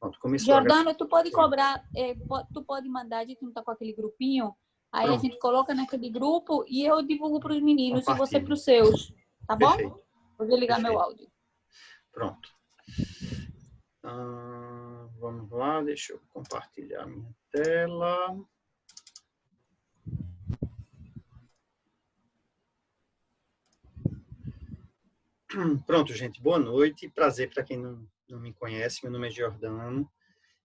Pronto, começou Jordano, tu pode cobrar, tu pode mandar, a gente não tá com aquele grupinho, aí Pronto. a gente coloca naquele grupo e eu divulgo para os meninos e você Compartilha. para os seus, tá bom? Perfeito. Vou desligar meu áudio. Pronto. Vamos lá, deixa eu compartilhar minha tela. Pronto, gente, boa noite. Prazer para quem não me conhece, meu nome é Jordano.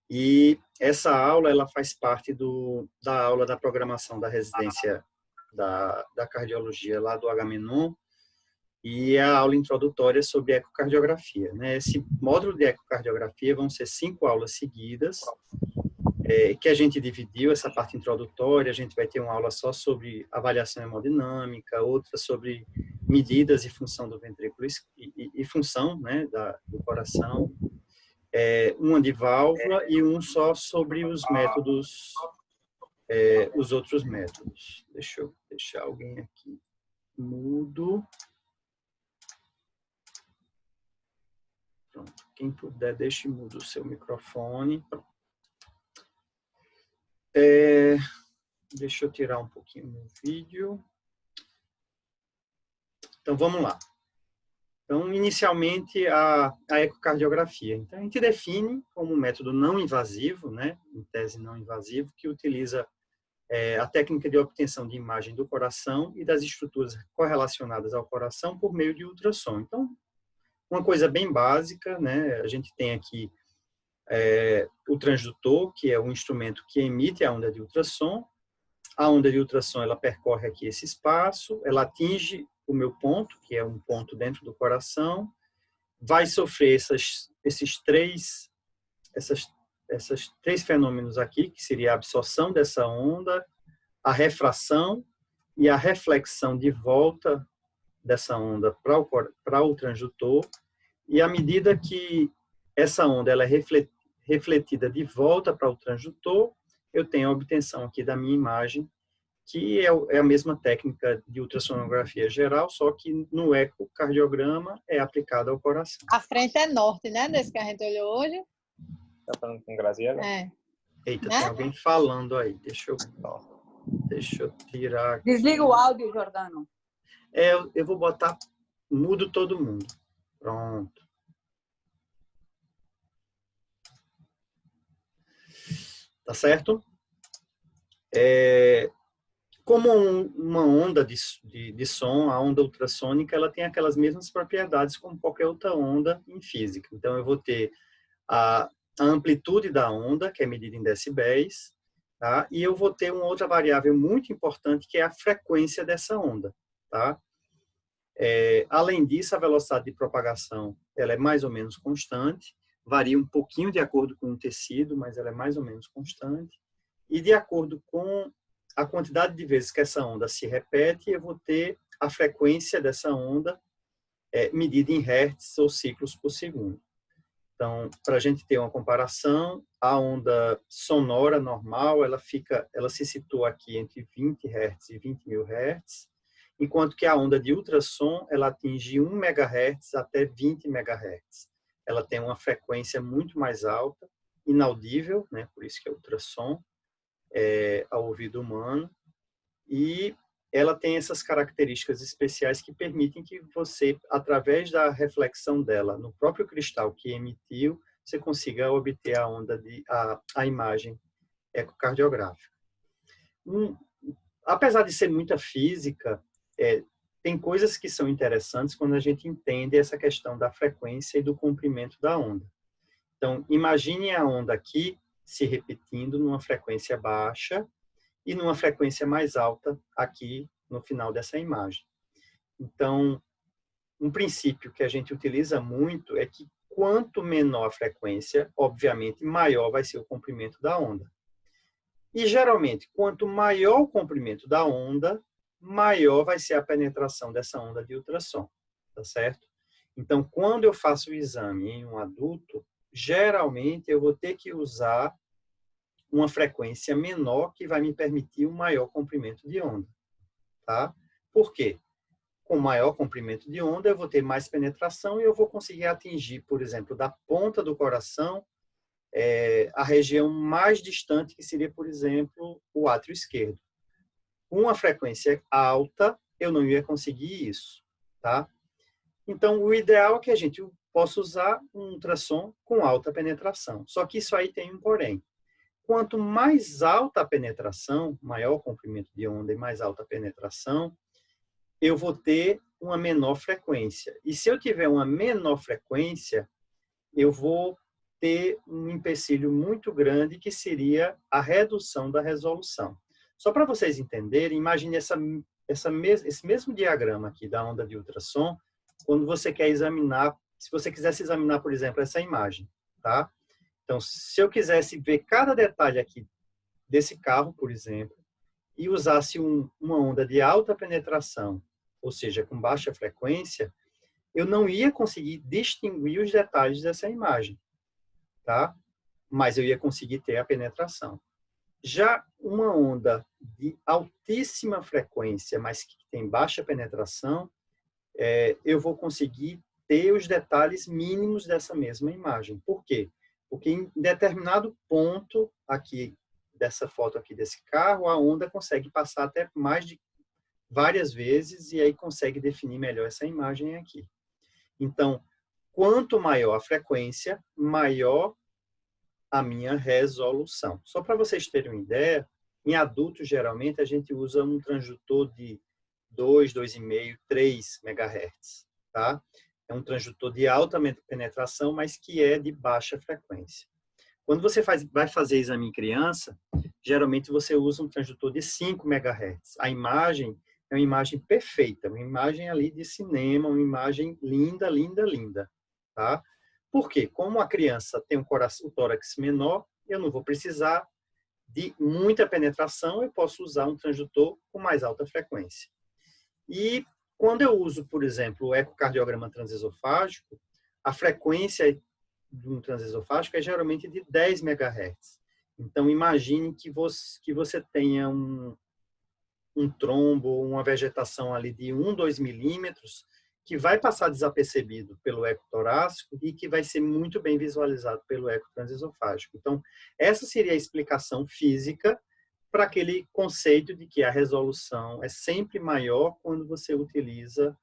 E essa aula, ela faz parte da aula da programação da residência da cardiologia lá do HMENOM, e a aula introdutória sobre ecocardiografia, né? Esse módulo de ecocardiografia vão ser 5 aulas seguidas, que a gente dividiu essa parte introdutória. A gente vai ter uma aula só sobre avaliação hemodinâmica, outra sobre medidas e função do ventrículo e função, né, do coração, uma de válvula e um só sobre os métodos, os outros métodos. Deixa eu deixar alguém aqui mudo. Pronto. Quem puder, deixe mudo o seu microfone. Deixa eu tirar um pouquinho do vídeo. Então, vamos lá. Então, inicialmente, a ecocardiografia. Então, a gente define como um método não invasivo, né, em tese não invasivo, que utiliza a técnica de obtenção de imagem do coração e das estruturas correlacionadas ao coração por meio de ultrassom. Então, uma coisa bem básica, né, a gente tem aqui o transdutor, que é um instrumento que emite a onda de ultrassom. A onda de ultrassom, ela percorre aqui esse espaço, ela atinge o meu ponto, que é um ponto dentro do coração, vai sofrer esses três fenômenos aqui, que seria a absorção dessa onda, a refração e a reflexão de volta dessa onda para o transdutor. E à medida que essa onda ela é refletida de volta para o transdutor, eu tenho a obtenção aqui da minha imagem, que é a mesma técnica de ultrassonografia geral, só que no ecocardiograma é aplicada ao coração. A frente é norte, né? Desse que a gente olhou hoje. Tá falando com Graziela? Eita, Né? tem alguém falando aí. Deixa eu tirar aqui. Desliga o áudio, Jordano. Eu vou botar mudo todo mundo. Pronto. Tá certo? Como uma onda de som, a onda ultrassônica, ela tem aquelas mesmas propriedades como qualquer outra onda em física. Então, eu vou ter a amplitude da onda, que é medida em decibéis, tá? E eu vou ter uma outra variável muito importante, que é a frequência dessa onda, tá? Além disso, a velocidade de propagação, ela é mais ou menos constante, varia um pouquinho de acordo com o tecido, mas ela é mais ou menos constante. E de acordo com a quantidade de vezes que essa onda se repete, eu vou ter a frequência dessa onda medida em hertz ou ciclos por segundo. Então, para a gente ter uma comparação, a onda sonora normal, ela se situa aqui entre 20 Hz e 20.000 Hz, enquanto que a onda de ultrassom, ela atinge 1 MHz até 20 MHz. Ela tem uma frequência muito mais alta, inaudível, né, por isso que é ultrassom, ao ouvido humano, e ela tem essas características especiais que permitem que você, através da reflexão dela no próprio cristal que emitiu, você consiga obter a onda a imagem ecocardiográfica. Apesar de ser muita física, tem coisas que são interessantes quando a gente entende essa questão da frequência e do comprimento da onda. Então, imagine a onda aqui se repetindo numa frequência baixa e numa frequência mais alta aqui no final dessa imagem. Então, um princípio que a gente utiliza muito é que quanto menor a frequência, obviamente, maior vai ser o comprimento da onda. E, geralmente, quanto maior o comprimento da onda, maior vai ser a penetração dessa onda de ultrassom, tá certo? Então, quando eu faço o exame em um adulto, geralmente eu vou ter que usar uma frequência menor que vai me permitir um maior comprimento de onda, tá? Por quê? Com maior comprimento de onda, eu vou ter mais penetração e eu vou conseguir atingir, por exemplo, da ponta do coração, a região mais distante, que seria, por exemplo, o átrio esquerdo. Com uma frequência alta, eu não ia conseguir isso, tá? Então, o ideal é que a gente possa usar um ultrassom com alta penetração. Só que isso aí tem um porém. Quanto mais alta a penetração, maior o comprimento de onda e mais alta a penetração, eu vou ter uma menor frequência. E se eu tiver uma menor frequência, eu vou ter um empecilho muito grande, que seria a redução da resolução. Só para vocês entenderem, imagine esse mesmo diagrama aqui da onda de ultrassom, quando você quer examinar, se você quisesse examinar, por exemplo, essa imagem, tá? Então, se eu quisesse ver cada detalhe aqui desse carro, por exemplo, e usasse uma onda de alta penetração, ou seja, com baixa frequência, eu não ia conseguir distinguir os detalhes dessa imagem, tá? Mas eu ia conseguir ter a penetração. Já uma onda de altíssima frequência, mas que tem baixa penetração, eu vou conseguir ter os detalhes mínimos dessa mesma imagem. Por quê? Porque em determinado ponto aqui dessa foto aqui desse carro, a onda consegue passar até mais de várias vezes e aí consegue definir melhor essa imagem aqui. Então, quanto maior a frequência, maior a minha resolução. Só para vocês terem uma ideia, em adultos, geralmente, a gente usa um transdutor de 2, 2,5, 3 MHz, tá? É um transdutor de alta penetração, mas que é de baixa frequência. Quando você vai fazer exame em criança, geralmente você usa um transdutor de 5 MHz. A imagem é uma imagem perfeita, uma imagem ali de cinema, uma imagem linda, linda, linda, tá? Por quê? Como a criança tem o tórax menor, eu não vou precisar de muita penetração, eu posso usar um transdutor com mais alta frequência. E quando eu uso, por exemplo, o ecocardiograma transesofágico, a frequência de um transesofágico é geralmente de 10 MHz. Então, imagine que você tenha um trombo, uma vegetação ali de 1, 2 milímetros, que vai passar desapercebido pelo eco torácico e que vai ser muito bem visualizado pelo eco transesofágico. Então, essa seria a explicação física para aquele conceito de que a resolução é sempre maior quando você utiliza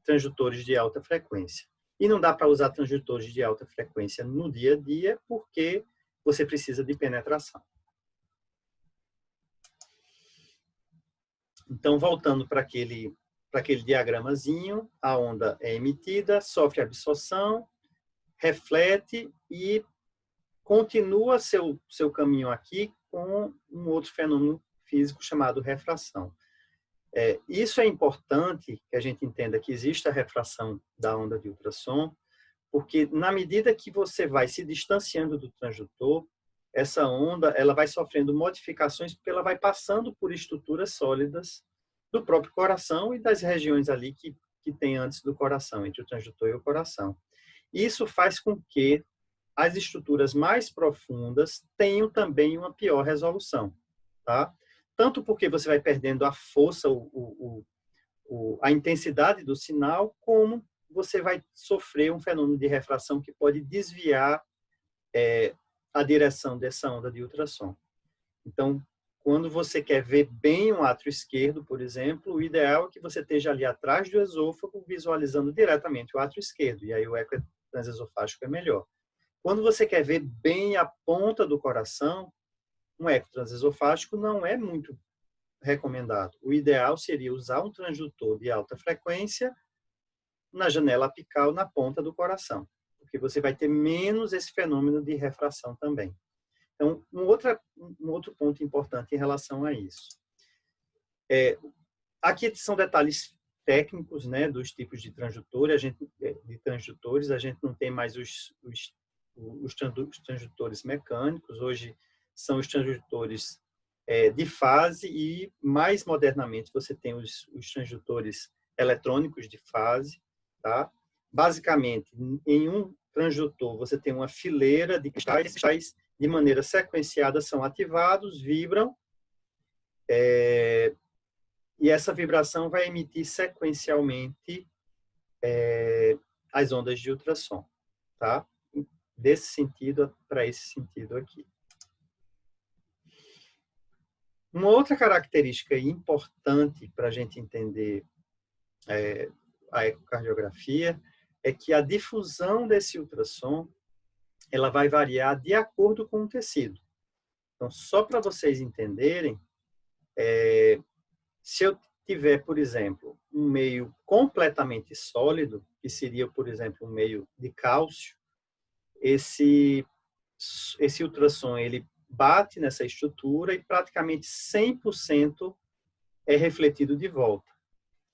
transdutores de alta frequência. E não dá para usar transdutores de alta frequência no dia a dia, porque você precisa de penetração. Então, voltando para aquele diagramazinho, a onda é emitida, sofre absorção, reflete e continua seu caminho aqui com um outro fenômeno físico chamado refração. Isso é importante que a gente entenda que existe a refração da onda de ultrassom, porque na medida que você vai se distanciando do transdutor, essa onda ela vai sofrendo modificações porque ela vai passando por estruturas sólidas do próprio coração e das regiões ali que tem antes do coração, entre o transdutor e o coração. Isso faz com que as estruturas mais profundas tenham também uma pior resolução, tá? Tanto porque você vai perdendo a força, a intensidade do sinal, como você vai sofrer um fenômeno de refração que pode desviar a direção dessa onda de ultrassom. Então, quando você quer ver bem um átrio esquerdo, por exemplo, o ideal é que você esteja ali atrás do esôfago, visualizando diretamente o átrio esquerdo, e aí o eco transesofágico é melhor. Quando você quer ver bem a ponta do coração, um eco transesofágico não é muito recomendado. O ideal seria usar um transdutor de alta frequência na janela apical, na ponta do coração, porque você vai ter menos esse fenômeno de refração também. Então, um outro ponto importante em relação a isso. Aqui são detalhes técnicos, né, dos tipos de transdutores. A gente não tem mais os transdutores mecânicos. Hoje são os transdutores de fase e, mais modernamente, você tem os transdutores eletrônicos de fase, tá? Basicamente, em um transdutor, você tem uma fileira de cristais de maneira sequenciada, são ativados, vibram, e essa vibração vai emitir sequencialmente as ondas de ultrassom, tá? desse sentido para esse sentido aqui. Uma outra característica importante para a gente entender a ecocardiografia é que a difusão desse ultrassom ela vai variar de acordo com o tecido. Então, só para vocês entenderem, se eu tiver, por exemplo, um meio completamente sólido, que seria, por exemplo, um meio de cálcio, esse ultrassom ele bate nessa estrutura e praticamente 100% é refletido de volta.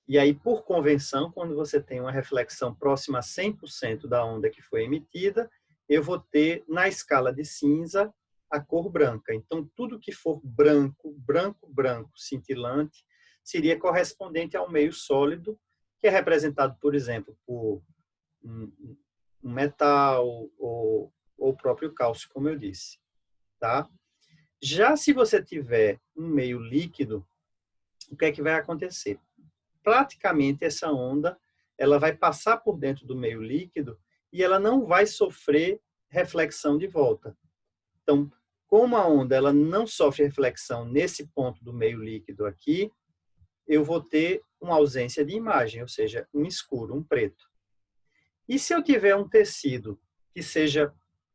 E aí, por convenção, quando você tem uma reflexão próxima a 100% da onda que foi emitida, eu vou ter, na escala de cinza, a cor branca. Então, tudo que for branco, branco, branco, cintilante, seria correspondente ao meio sólido, que é representado, por exemplo, por um metal ou o próprio cálcio, como eu disse. Tá? Já se você tiver um meio líquido, o que é que vai acontecer? Praticamente essa onda ela vai passar por dentro do meio líquido e ela não vai sofrer reflexão de volta. Então, como a onda ela não sofre reflexão nesse ponto do meio líquido aqui, eu vou ter uma ausência de imagem, ou seja, um escuro, um preto. E se eu tiver um tecido que seja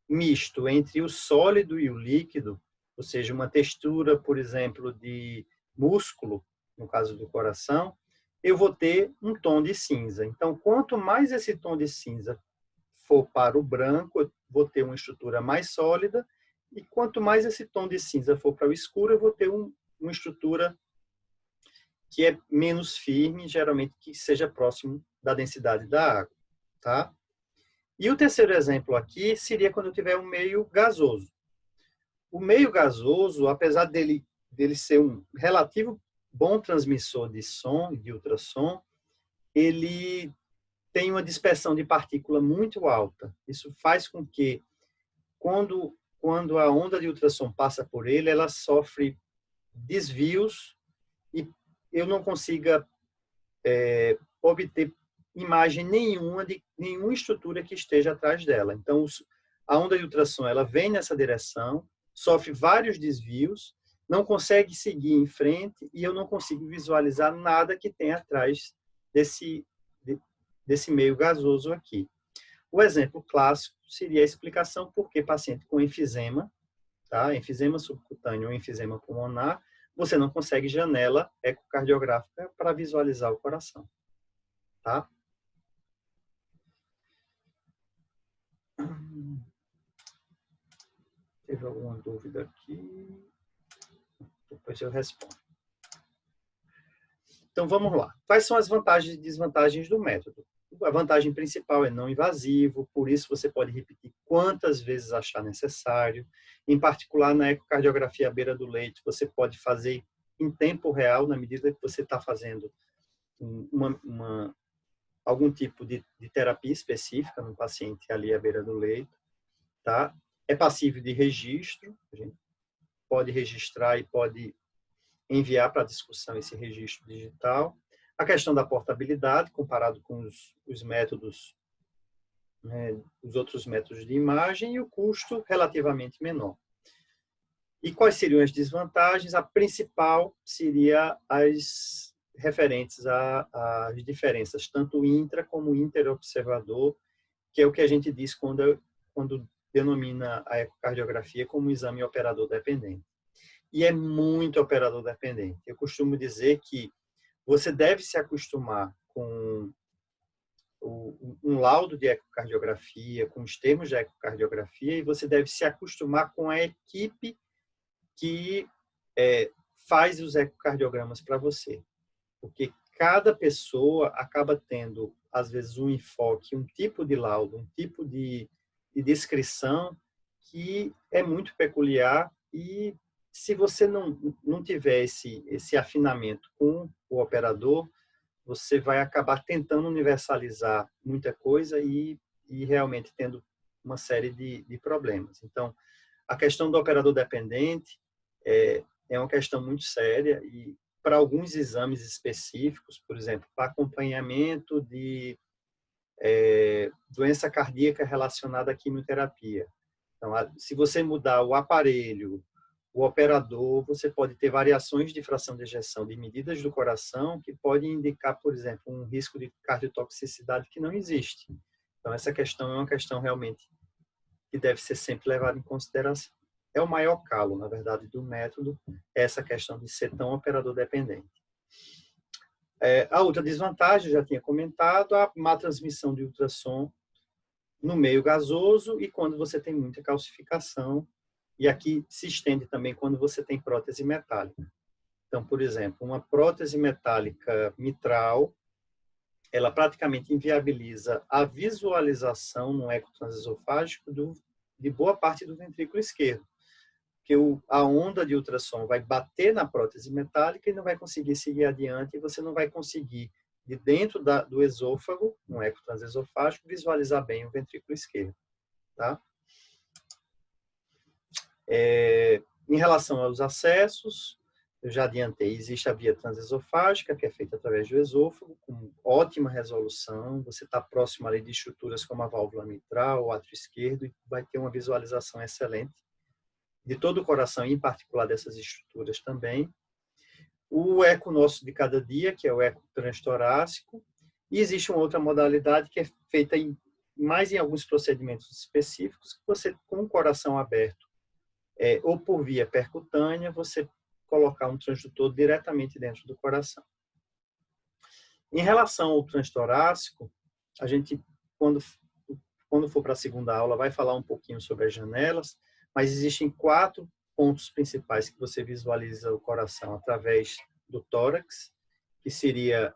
misto entre o sólido e o líquido, ou seja, uma textura, por exemplo, de músculo, no caso do coração, eu vou ter um tom de cinza. Então, quanto mais esse tom de cinza for para o branco, eu vou ter uma estrutura mais sólida, e quanto mais esse tom de cinza for para o escuro, eu vou ter uma estrutura que é menos firme, geralmente que seja próximo da densidade da água. Tá? E o terceiro exemplo aqui seria quando eu tiver um meio gasoso. O meio gasoso, apesar dele ser um relativo bom transmissor de som, de ultrassom, ele tem uma dispersão de partícula muito alta. Isso faz com que, quando a onda de ultrassom passa por ele, ela sofre desvios e eu não consiga obter imagem nenhuma de nenhuma estrutura que esteja atrás dela. Então, a onda de ultrassom ela vem nessa direção, sofre vários desvios, não consegue seguir em frente e eu não consigo visualizar nada que tem atrás desse meio gasoso aqui. O exemplo clássico seria a explicação por que paciente com enfisema, tá? Enfisema subcutâneo ou enfisema pulmonar, você não consegue janela ecocardiográfica para visualizar o coração. Tá? Teve alguma dúvida aqui? Depois eu respondo. Então, vamos lá. Quais são as vantagens e desvantagens do método? A vantagem principal é não invasivo, por isso você pode repetir quantas vezes achar necessário. Em particular, na ecocardiografia à beira do leito, você pode fazer em tempo real, na medida que você está fazendo algum tipo de terapia específica no paciente ali à beira do leito. Tá? É passível de registro, a gente pode registrar e pode enviar para discussão esse registro digital. A questão da portabilidade, comparado com os métodos, né, os outros métodos de imagem, e o custo relativamente menor. E quais seriam as desvantagens? A principal seria as referentes às diferenças, tanto intra como interobservador, que é o que a gente diz quando denomina a ecocardiografia como exame operador dependente. E é muito operador dependente. Eu costumo dizer que você deve se acostumar com um laudo de ecocardiografia, com os termos de ecocardiografia, e você deve se acostumar com a equipe que faz os ecocardiogramas para você. Porque cada pessoa acaba tendo, às vezes, um enfoque, um tipo de laudo, um tipo de descrição que é muito peculiar, e se você não tiver esse afinamento com o operador, você vai acabar tentando universalizar muita coisa e realmente tendo uma série de problemas. Então, a questão do operador dependente é uma questão muito séria, e para alguns exames específicos, por exemplo, para acompanhamento de doença cardíaca relacionada à quimioterapia. Então, se você mudar o aparelho, o operador, você pode ter variações de fração de ejeção de medidas do coração que podem indicar, por exemplo, um risco de cardiotoxicidade que não existe. Então, essa questão é uma questão realmente que deve ser sempre levada em consideração. É o maior calo, na verdade, do método, essa questão de ser tão operador dependente. A outra desvantagem, eu já tinha comentado, a má transmissão de ultrassom no meio gasoso e quando você tem muita calcificação. E aqui se estende também quando você tem prótese metálica. Então, por exemplo, uma prótese metálica mitral, ela praticamente inviabiliza a visualização no eco transesofágico de boa parte do ventrículo esquerdo. Porque a onda de ultrassom vai bater na prótese metálica e não vai conseguir seguir adiante, e você não vai conseguir, de dentro do esôfago, no eco transesofágico, visualizar bem o ventrículo esquerdo. Tá? Em relação aos acessos, eu já adiantei, existe a via transesofágica, que é feita através do esôfago, com ótima resolução, você está próximo ali de estruturas como a válvula mitral, o átrio esquerdo, e vai ter uma visualização excelente de todo o coração, e em particular dessas estruturas também. O eco nosso de cada dia, que é o eco transtorácico, e existe uma outra modalidade que é feita mais em alguns procedimentos específicos, que você, com o coração aberto, ou por via percutânea, você colocar um transdutor diretamente dentro do coração. Em relação ao transtorácico, a gente, quando for para a segunda aula, vai falar um pouquinho sobre as janelas, mas existem 4 pontos principais que você visualiza o coração através do tórax, que seria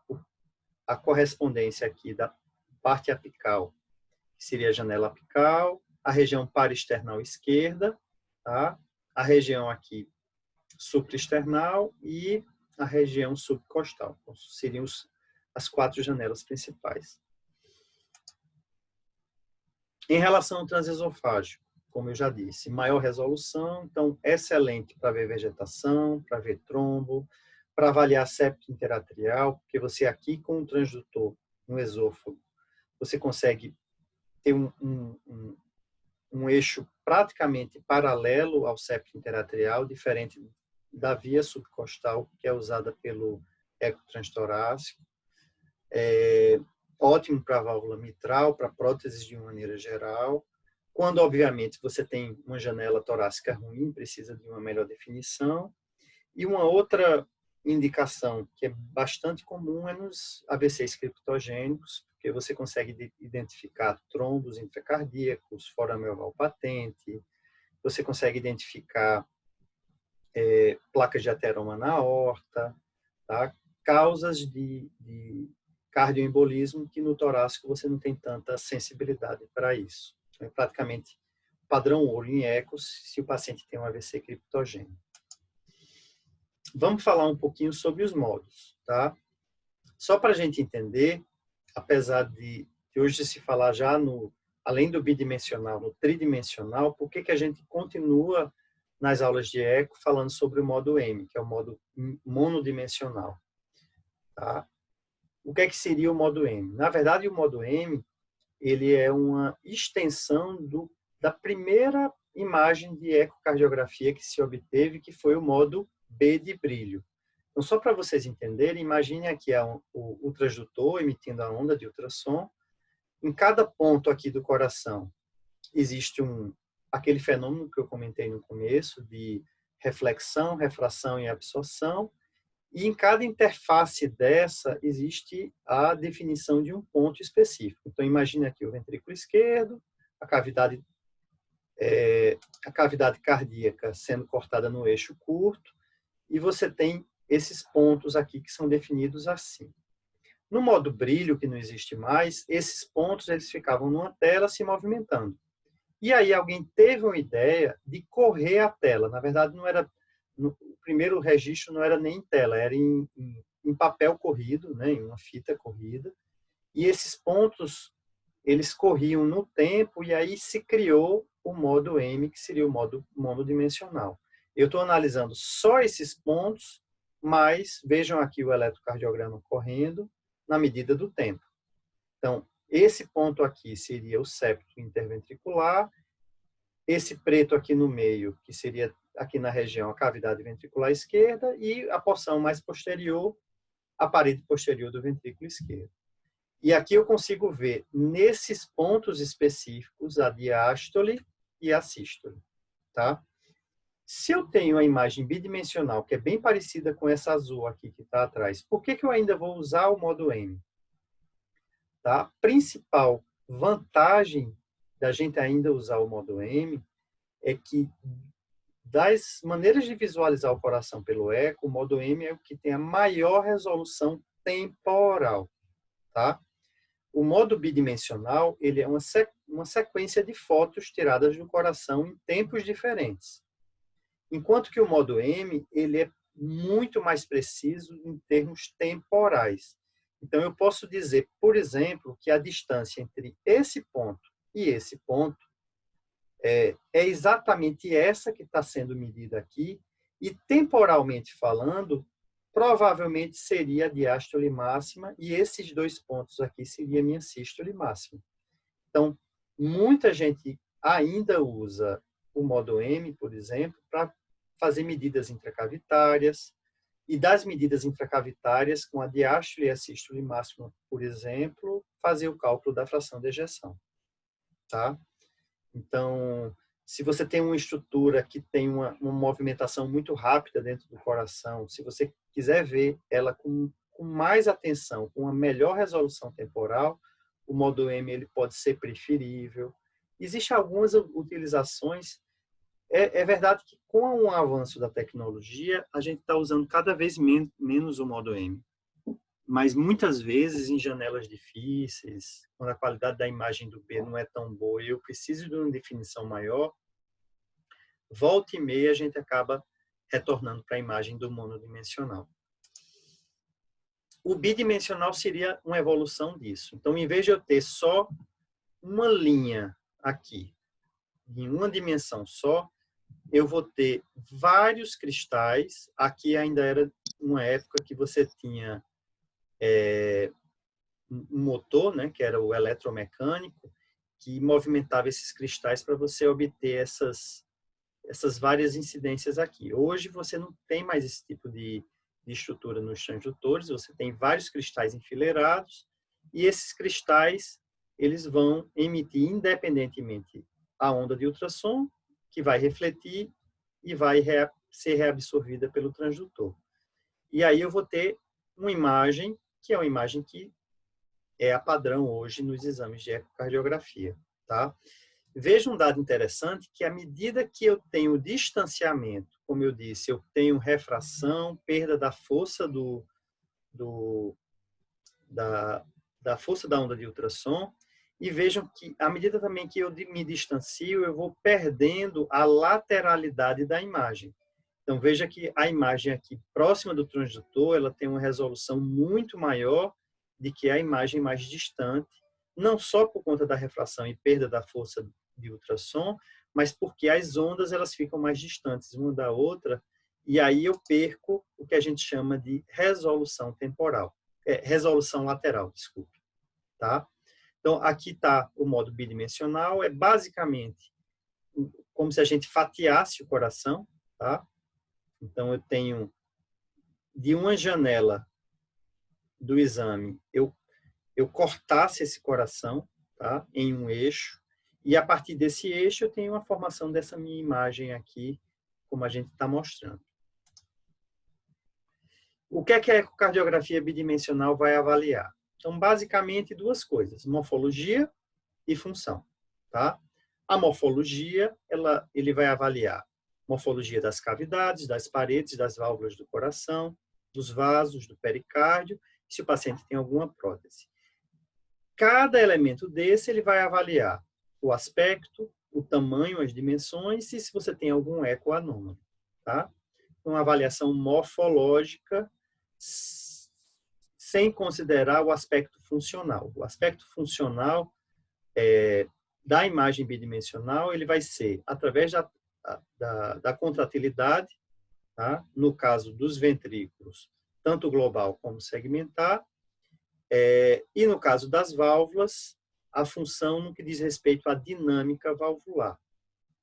a correspondência aqui da parte apical, que seria a janela apical, a região paraesternal esquerda, tá? A região aqui supraesternal e a região subcostal. Então, seriam as 4 janelas principais. Em relação ao transesofágico, como eu já disse, maior resolução, então excelente para ver vegetação, para ver trombo, para avaliar septo interatrial, porque você aqui com o transdutor no esôfago, você consegue ter um eixo praticamente paralelo ao septo interatrial, diferente da via subcostal, que é usada pelo eco transtorácico. Ótimo para a válvula mitral, para próteses de uma maneira geral. Quando, obviamente, você tem uma janela torácica ruim, precisa de uma melhor definição. E uma outra indicação que é bastante comum é nos AVCs criptogênicos, porque você consegue identificar trombos intracardíacos, foramen oval patente, você consegue identificar placas de ateroma na aorta, tá? Causas de cardioembolismo que no torácico você não tem tanta sensibilidade para isso. É praticamente padrão ouro em ecos se o paciente tem um AVC criptogênico. Vamos falar um pouquinho sobre os modos, tá? Só para a gente entender, apesar de hoje se falar já além do bidimensional, no tridimensional, por que a gente continua nas aulas de eco falando sobre o modo M, que é o modo monodimensional, tá? O que seria o modo M? Na verdade, o modo M, ele é uma extensão da primeira imagem de ecocardiografia que se obteve, que foi o modo B de brilho. Então, só para vocês entenderem, imagine aqui o transdutor emitindo a onda de ultrassom. Em cada ponto aqui do coração existe aquele fenômeno que eu comentei no começo, de reflexão, refração e absorção. E em cada interface dessa existe a definição de um ponto específico. Então, imagine aqui o ventrículo esquerdo, a cavidade cardíaca sendo cortada no eixo curto, e você tem esses pontos aqui que são definidos assim. No modo brilho, que não existe mais, esses pontos eles ficavam numa tela se movimentando. E aí alguém teve uma ideia de correr a tela. Na verdade, não era... O primeiro registro não era nem em tela, era em papel corrido, né, em uma fita corrida. E esses pontos, eles corriam no tempo e aí se criou o modo M, que seria o modo monodimensional. Eu estou analisando só esses pontos, mas vejam aqui o eletrocardiograma correndo na medida do tempo. Então, esse ponto aqui seria o septo interventricular, esse preto aqui no meio, que seria aqui na região a cavidade ventricular esquerda, e a porção mais posterior, a parede posterior do ventrículo esquerdo. E aqui eu consigo ver, nesses pontos específicos, a diástole e a sístole. Tá? Se eu tenho a imagem bidimensional, que é bem parecida com essa azul aqui que está atrás, por que eu ainda vou usar o modo M? Tá? A principal vantagem da gente ainda usar o modo M é que, das maneiras de visualizar o coração pelo eco, o modo M é o que tem a maior resolução temporal. Tá? O modo bidimensional, ele é uma sequência de fotos tiradas do coração em tempos diferentes. Enquanto que o modo M, ele é muito mais preciso em termos temporais. Então, eu posso dizer, por exemplo, que a distância entre esse ponto e esse ponto é exatamente essa que está sendo medida aqui, e temporalmente falando, provavelmente seria a diástole máxima, e esses dois pontos aqui seria a minha sístole máxima. Então, muita gente ainda usa o modo M, por exemplo, para fazer medidas intracavitárias, e das medidas intracavitárias, com a diástole e a sístole máxima, por exemplo, fazer o cálculo da fração de ejeção. Tá? Então, se você tem uma estrutura que tem uma movimentação muito rápida dentro do coração, se você quiser ver ela com mais atenção, com uma melhor resolução temporal, o modo M ele pode ser preferível. Existem algumas utilizações. É verdade que com o avanço da tecnologia, a gente está usando cada vez menos o modo M. Mas muitas vezes em janelas difíceis, quando a qualidade da imagem do B não é tão boa e eu preciso de uma definição maior, volta e meia a gente acaba retornando para a imagem do monodimensional. O bidimensional seria uma evolução disso. Então, em vez de eu ter só uma linha aqui, em uma dimensão só, eu vou ter vários cristais. Aqui ainda era uma época que você tinha um motor, né, que era o eletromecânico, que movimentava esses cristais para você obter essas várias incidências aqui. Hoje você não tem mais esse tipo de estrutura nos transdutores, você tem vários cristais enfileirados, e esses cristais eles vão emitir independentemente a onda de ultrassom, que vai refletir e vai ser reabsorvida pelo transdutor. E aí eu vou ter uma imagem, que é uma imagem que é a padrão hoje nos exames de ecocardiografia. Tá? Veja um dado interessante, que à medida que eu tenho distanciamento, como eu disse, eu tenho refração, perda da força da força da onda de ultrassom, e vejam que, à medida também que eu me distancio, eu vou perdendo a lateralidade da imagem. Então, veja que a imagem aqui próxima do transdutor, ela tem uma resolução muito maior do que a imagem mais distante, não só por conta da refração e perda da força de ultrassom, mas porque as ondas elas ficam mais distantes uma da outra, e aí eu perco o que a gente chama de resolução temporal. Resolução lateral, desculpe. Tá? Então, aqui está o modo bidimensional, é basicamente como se a gente fatiasse o coração. Tá? Então, eu tenho, de uma janela do exame, eu cortasse esse coração, tá? Em um eixo, e a partir desse eixo eu tenho uma formação dessa minha imagem aqui, como a gente está mostrando. O que é que a ecocardiografia bidimensional vai avaliar? Então, basicamente, duas coisas, morfologia e função. Tá? A morfologia, ele vai avaliar morfologia das cavidades, das paredes, das válvulas do coração, dos vasos, do pericárdio, se o paciente tem alguma prótese. Cada elemento desse, ele vai avaliar o aspecto, o tamanho, as dimensões, e se você tem algum eco anômalo. Tá? Uma avaliação morfológica, sem considerar o aspecto funcional. O aspecto funcional da imagem bidimensional, ele vai ser através da contratilidade, tá? No caso dos ventrículos, tanto global como segmentar, e no caso das válvulas, a função no que diz respeito à dinâmica valvular,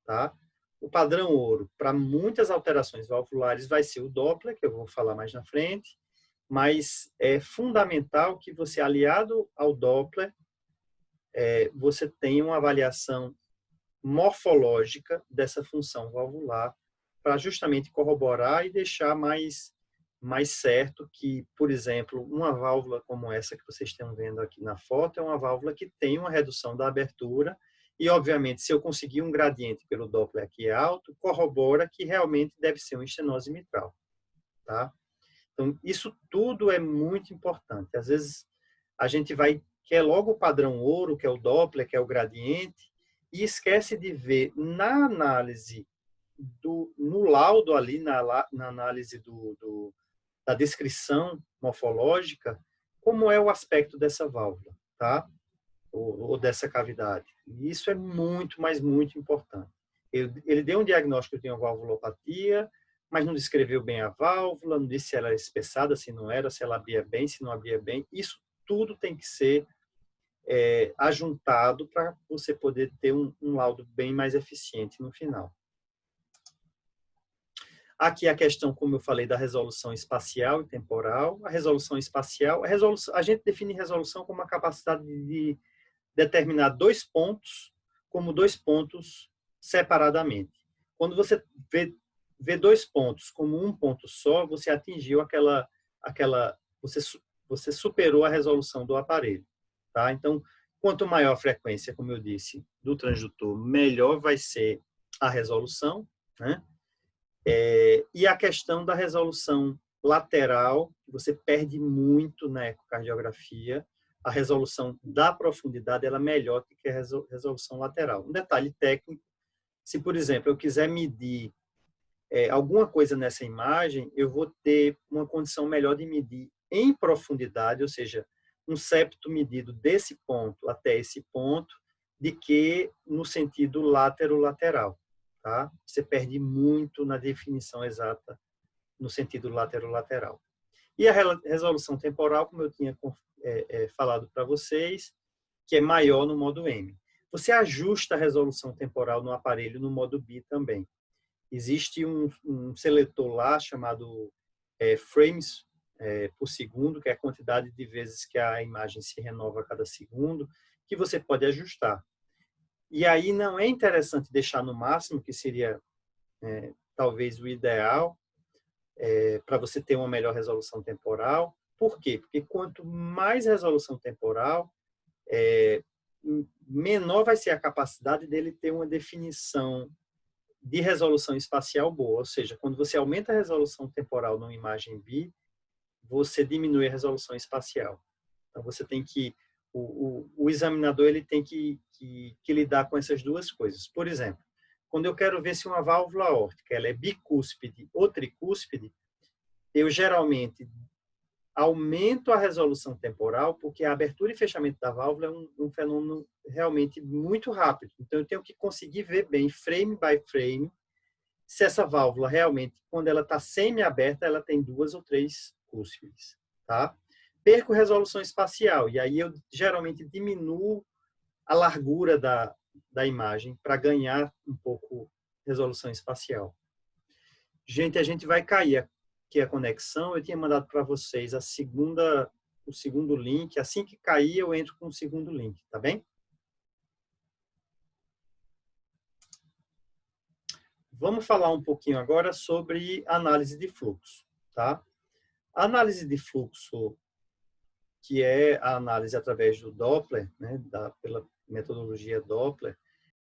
tá? O padrão ouro, para muitas alterações valvulares, vai ser o Doppler, que eu vou falar mais na frente, mas é fundamental que você, aliado ao Doppler, você tenha uma avaliação morfológica dessa função valvular para justamente corroborar e deixar mais certo que, por exemplo, uma válvula como essa que vocês estão vendo aqui na foto é uma válvula que tem uma redução da abertura e, obviamente, se eu conseguir um gradiente pelo Doppler aqui alto, corrobora que realmente deve ser uma estenose mitral, tá? Então, isso tudo é muito importante. Às vezes, a gente quer logo o padrão ouro, que é o Doppler, que é o gradiente, e esquece de ver na análise, no laudo ali, na análise da descrição morfológica, como é o aspecto dessa válvula, tá? Ou dessa cavidade. E isso é muito, mas muito importante. Ele deu um diagnóstico de uma valvulopatia, mas não descreveu bem a válvula, não disse se ela era espessada, se não era, se ela abria bem, se não abria bem. Isso tudo tem que ser ajuntado para você poder ter um laudo bem mais eficiente no final. Aqui a questão, como eu falei, da resolução espacial e temporal. A resolução espacial, a gente define resolução como a capacidade de determinar dois pontos como dois pontos separadamente. Quando você vê dois pontos como um ponto só, você atingiu você superou a resolução do aparelho, tá? Então, quanto maior a frequência, como eu disse, do transdutor, melhor vai ser a resolução, né? E a questão da resolução lateral, você perde muito na ecocardiografia. A resolução da profundidade ela é melhor que a resolução lateral. Um detalhe técnico, se, por exemplo, eu quiser medir alguma coisa nessa imagem, eu vou ter uma condição melhor de medir em profundidade, ou seja, um septo medido desse ponto até esse ponto, de que no sentido látero-lateral. Tá? Você perde muito na definição exata no sentido látero-lateral. E a resolução temporal, como eu tinha falado para vocês, que é maior no modo M. Você ajusta a resolução temporal no aparelho no modo B também. Existe um seletor lá chamado frames por segundo, que é a quantidade de vezes que a imagem se renova a cada segundo, que você pode ajustar. E aí não é interessante deixar no máximo, que seria talvez o ideal, para você ter uma melhor resolução temporal. Por quê? Porque quanto mais resolução temporal, menor vai ser a capacidade dele ter uma definição de resolução espacial boa. Ou seja, quando você aumenta a resolução temporal numa imagem B, você diminui a resolução espacial. Então, você tem que o examinador ele tem que lidar com essas duas coisas. Por exemplo, quando eu quero ver se uma válvula aórtica ela é bicúspide ou tricúspide, eu geralmente aumento a resolução temporal, porque a abertura e fechamento da válvula é um fenômeno realmente muito rápido. Então, eu tenho que conseguir ver bem, frame by frame, se essa válvula realmente, quando ela está semi-aberta, ela tem 2 ou 3 cúspides, tá? Perco resolução espacial, e aí eu geralmente diminuo a largura da imagem para ganhar um pouco resolução espacial. Gente, a gente vai cair aqui a conexão. Eu tinha mandado para vocês o segundo link. Assim que cair, eu entro com o segundo link, tá bem? Vamos falar um pouquinho agora sobre análise de fluxo, tá? A análise de fluxo, que é a análise através do Doppler, né, pela metodologia Doppler,